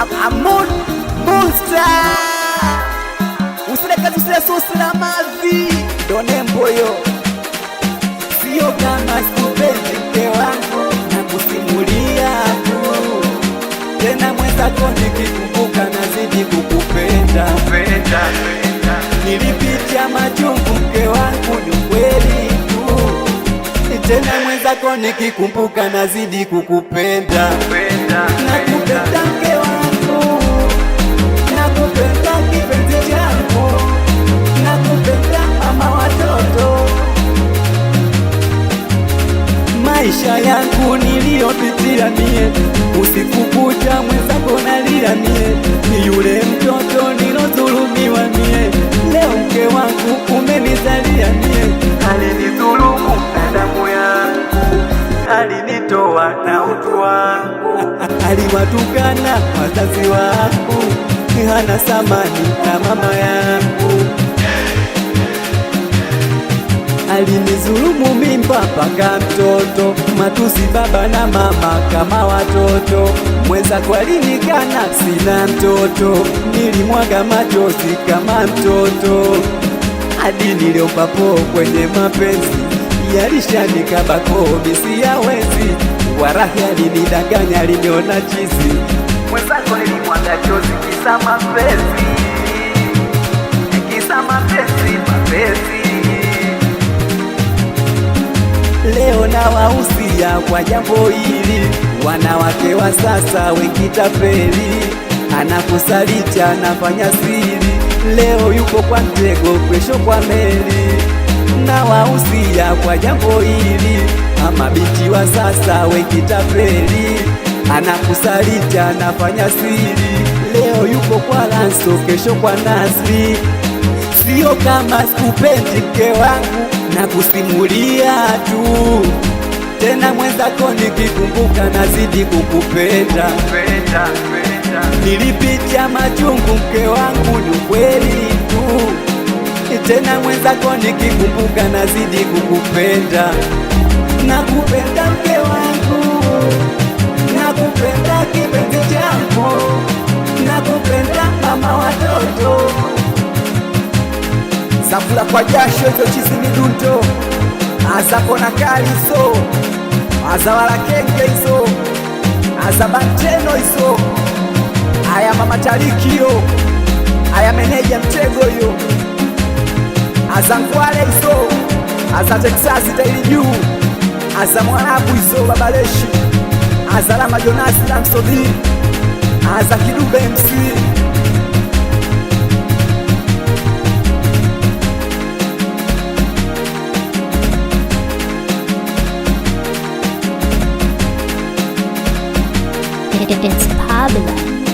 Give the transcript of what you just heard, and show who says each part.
Speaker 1: Amon Monster usileka tusile sosi la mavi donemboyo sio kama sipendi mke wangu na kusimulia tu tena mwenzako nikikumbuka nazidi kukupenda nilipitia machungu mke wangu ni kweli tu tena mwenzako nikikumbuka nazidi kukupenda nakupenda mke wangu nakupenda kipenzi changu nakupenda mama watoto maisha yangu niliyopitia mie usiku kucha mwenzako nalia mie ni yule mtoto nilodhulumiwa mie leo mke wangu umenizalia mie alinidhulumu na damu yangu alinitoa na utu wangu aliwatukana wazazi wangu hana samani na mama yangu alinizulumu mimba mpaka mtoto matusi baba na mama kama watoto mwenzako alinikana sina mtoto nilimwaga machozi kama mtoto hadi niliopapo kwenye mapenzi yalishanikabako bisi ya wezi warahi alinidanganya aliniona chizi mwenzako nilimwaga chozi kisa mapenzi mapenzi leo na wahusia kwa jambo hili wanawake wa sasa wekitapeli anakusaliti anafanya siri leo yuko kwa mtego kesho kwa meli na wahusia kwa jambo hili mabinti wa sasa wekitapeli anakusaliti anafanya siri leo yuko kwa Lanso kesho kwa Nasri sio kama sikupendi mke wangu na kusimulia tu tena mwenzako nikikumbuka nazidi kukupenda nilipitia machungu mke wangu ni kweli tu tena mwenzako nikikumbuka nazidi kukupenda nakupenda mke wangu nakupenda kipenzi changu nakupenda mama watoto Zafula kwa jasho hizo chizi midundo azako na kali hizo azawala kenge hizo azabanteno hizo aya mama tarikio aya meneja mtego hiyo azangwale hizo aza Texas daily juu aza mwarabu hizo babaleshi azalama Jonasi Lamsodi aza Kidube MC
Speaker 2: It's Pablo.